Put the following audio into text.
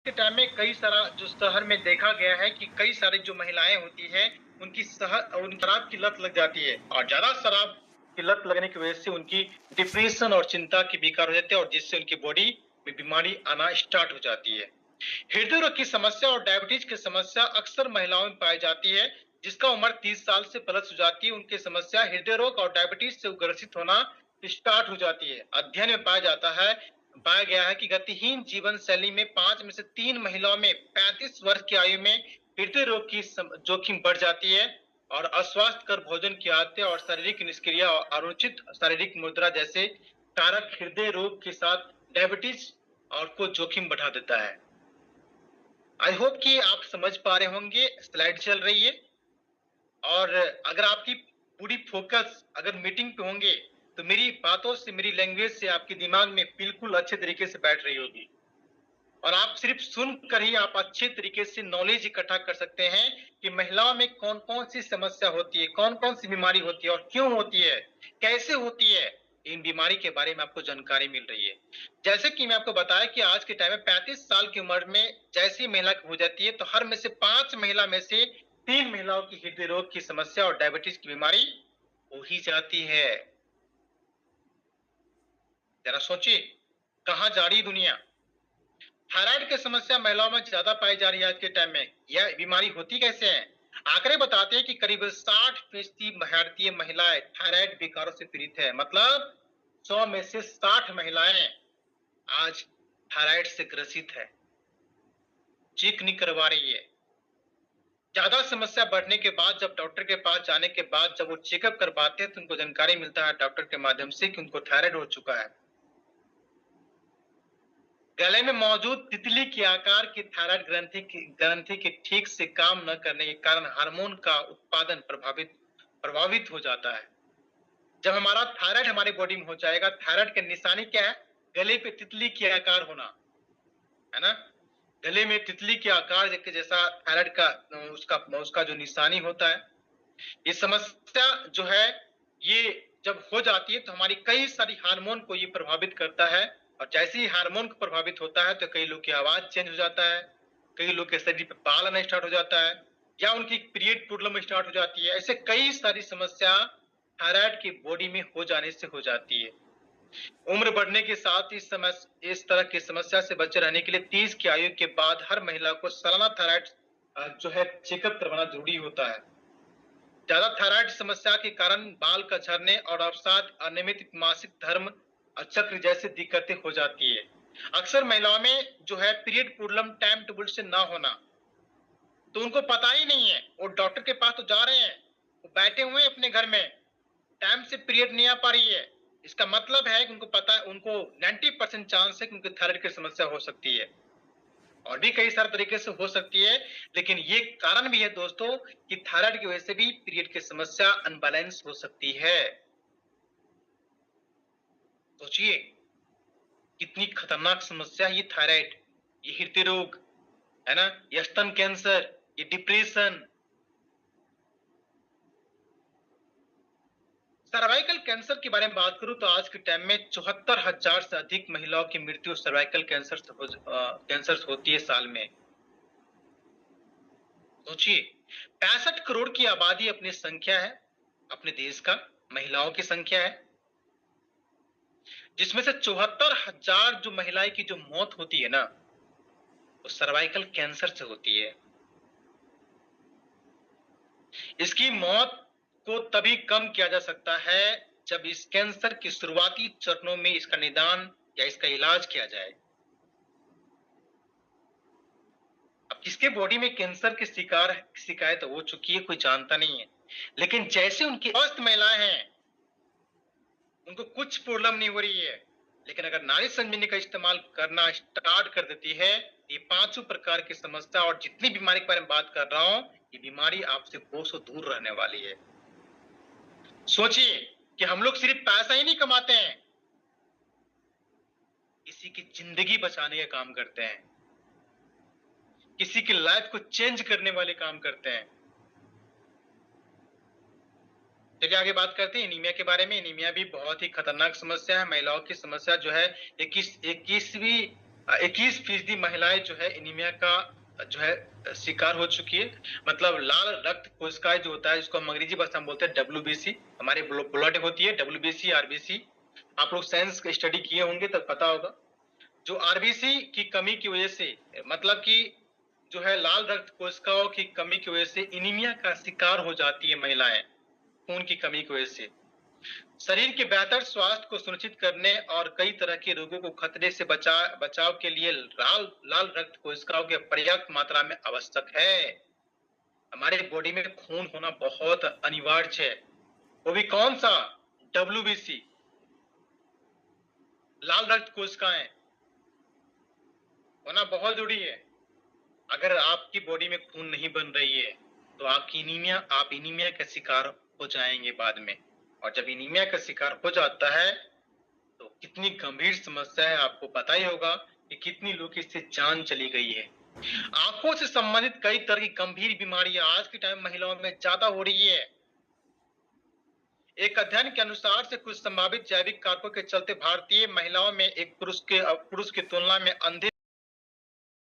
के टाइम में कई सारा जो शहर में देखा गया है कि कई सारी जो महिलाएं होती हैं उनकी शराब की लत लग जाती है और ज्यादा शराब की लत लगने की वजह से उनकी डिप्रेशन और चिंता की विकार हो जाते हैं और जिससे उनकी बॉडी में बीमारी आना स्टार्ट हो जाती है। हृदय रोग की समस्या और डायबिटीज की समस्या अक्सर महिलाओं में पाई जाती है। जिसका उम्र 30 साल से प्लस हो जाती है उनकी समस्या हृदय रोग और डायबिटीज से ग्रसित होना स्टार्ट हो जाती है। अध्ययन में पाया गया है कि गतिहीन जीवन शैली में 5 में से 3 महिलाओं में 35 वर्ष की आयु में हृदय रोग की जोखिम बढ़ जाती है और अस्वास्थ्यकर भोजन की आदतें और शारीरिक निष्क्रिया और अनुचित शारीरिक मुद्रा जैसे कारक हृदय रोग के साथ डायबिटीज और को जोखिम बढ़ा देता है। आई होप कि आप समझ पा रहे होंगे। स्लाइड चल रही है और अगर आपकी पूरी फोकस अगर मीटिंग पे होंगे तो मेरी बातों से मेरी लैंग्वेज से आपके दिमाग में बिल्कुल अच्छे तरीके से बैठ रही होगी और आप सिर्फ सुनकर ही आप अच्छे तरीके से नॉलेज इकट्ठा कर सकते हैं कि महिलाओं में कौन कौन सी समस्या होती है, कौन कौन सी बीमारी होती है और क्यों होती है, कैसे होती है। इन बीमारी के बारे में आपको जानकारी मिल रही है। जैसे कि मैं आपको बताया कि आज के टाइम में 35 साल की उम्र में जैसी महिला हो जाती है तो हर में से 5 महिला में से 3 महिलाओं की हृदय रोग की समस्या और डायबिटीज की बीमारी हो ही जाती है। जरा सोचिए कहां जा रही दुनिया। थायराइड की समस्या महिलाओं में ज्यादा पाई जा रही है आज के टाइम में। यह बीमारी होती कैसे है? आंकड़े बताते हैं कि करीब 60% भारतीय महिलाएं थायराइड विकारों से पीड़ित है। मतलब 100 में से 60 महिलाएं आज थायराइड से ग्रसित है, चेक नहीं करवा रही है। ज्यादा समस्या बढ़ने के बाद जब डॉक्टर के पास जाने के बाद जब वो चेकअप करवाते हैं तो उनको जानकारी मिलता है डॉक्टर के माध्यम से कि उनको थायराइड हो चुका है। गले में मौजूद तितली के आकार की थायराइड ग्रंथि के ठीक से काम न करने के कारण हार्मोन का उत्पादन प्रभावित हो जाता है। जब हमारा थायराइड हमारी बॉडी में हो जाएगा, थायराइड की निशानी क्या है? गले पे तितली के आकार होना, है ना। गले में तितली के आकार के जैसा थायराइड का उसका जो निशानी होता है। ये समस्या जो है ये जब हो जाती है तो हमारी कई सारी हार्मोन को ये प्रभावित करता है और जैसे ही हार्मोन को प्रभावित होता है तो कई लोग की आवाज चेंज हो जाता है, कई लोग के शरीर पे बाल आना स्टार्ट हो जाता है या उनकी पीरियड प्रॉब्लम स्टार्ट हो जाती है। ऐसे कई सारी समस्या थायराइड की बॉडी में हो जाने से हो जाती है। उम्र बढ़ने के साथ इस तरह की समस्या से बचे रहने के लिए 30 की आयु के बाद हर महिला को सालाना थायराइड जो है चेकअप करवाना जरूरी होता है। ज्यादा थायराइड समस्या के कारण बाल का झड़ने और अवसाद, अनियमित मासिक धर्म चक्र जैसी दिक्कतें हो जाती है। अक्सर महिलाओं में जो है पीरियड प्रॉब्लम टाइम टेबल से ना होना, तो उनको पता ही नहीं है। वो डॉक्टर के पास तो जा रहे हैं, वो बैठे हुए हैं अपने घर में, टाइम से पीरियड नहीं आ पा रही है। इसका मतलब है कि उनको पता है, उनको 90% चांस है कि उनकी थायराइड की समस्या हो सकती है और भी कई सारे तरीके से हो सकती है। लेकिन ये कारण भी है दोस्तों कि थायराइड की वजह से भी पीरियड की समस्या अनबैलेंस हो सकती है। सोचिए कितनी खतरनाक समस्या ये थायराइड, ये हृदय रोग, है ना, ये स्तन कैंसर, ये डिप्रेशन। सर्वाइकल कैंसर के बारे में बात करूं तो आज के टाइम में 74,000 से अधिक महिलाओं की मृत्यु सर्वाइकल कैंसर से होती है साल में। सोचिए 65 करोड़ की आबादी अपनी संख्या है, अपने देश का महिलाओं की संख्या है, जिसमें से 74,000 जो महिलाएं की जो मौत होती है ना वो सर्वाइकल कैंसर से होती है। इसकी मौत को तभी कम किया जा सकता है जब इस कैंसर की शुरुआती चरणों में इसका निदान या इसका इलाज किया जाए। अब किसके बॉडी में कैंसर की शिकायत हो चुकी है कोई जानता नहीं है, लेकिन जैसे उनकी स्वस्थ महिलाएं हैं उनको कुछ प्रॉब्लम नहीं हो रही है, लेकिन अगर नारी संजीवनी का इस्तेमाल करना स्टार्ट कर देती है ये पांचों प्रकार की समस्या और जितनी बीमारी के बारे में बात कर रहा हूं ये बीमारी आपसे कोसों दूर रहने वाली है। सोचिए कि हम लोग सिर्फ पैसा ही नहीं कमाते हैं, किसी की जिंदगी बचाने का काम करते हैं, किसी की लाइफ को चेंज करने वाले काम करते हैं। चलिए आगे बात करते हैं एनीमिया के बारे में। एनीमिया भी बहुत ही खतरनाक समस्या है। महिलाओं की समस्या जो है 21वीं 21% महिलाएं जो है एनीमिया का जो है शिकार हो चुकी है। मतलब लाल रक्त कोशिकाएं जो होता है, जिसको हम अंग्रेजी भाषा में बोलते हैं डब्ल्यूबीसी, हमारे ब्लड होती है डब्ल्यूबीसी, आरबीसी। आप लोग साइंस का स्टडी किए होंगे तब पता होगा। जो आरबीसी की कमी की वजह से, मतलब कि जो है लाल रक्त कोशिकाओं की कमी की वजह से एनीमिया का शिकार हो जाती है महिलाएं, खून की कमी की वजह से। शरीर के बेहतर स्वास्थ्य को सुनिश्चित करने और कई तरह के रोगों को खतरे से बचाव के लिए लाल लाल रक्त कोशिकाओं के पर्याप्त मात्रा में आवश्यक है। हमारे बॉडी में खून होना बहुत अनिवार्य है। वो भी कौन सा? डब्ल्यूबीसी, लाल रक्त कोशिकाएं होना बहुत जरूरी है। अगर आपकी बॉडी में खून नहीं बन रही है तो आप एनीमिया का शिकार हो जाएंगे बाद में। और जब एनीमिया का शिकार हो जाता है तो कितनी गंभीर समस्या है, आपको पता ही होगा कि कितनी लोग की इससे जान चली गई है। आंखों से संबंधित कई तरह की गंभीर बीमारियां आज के टाइम महिलाओं में ज्यादा हो रही है। एक अध्ययन के अनुसार से कुछ संभावित जैविक कारकों के चलते भारतीय महिलाओं में एक पुरुष की तुलना में अंधे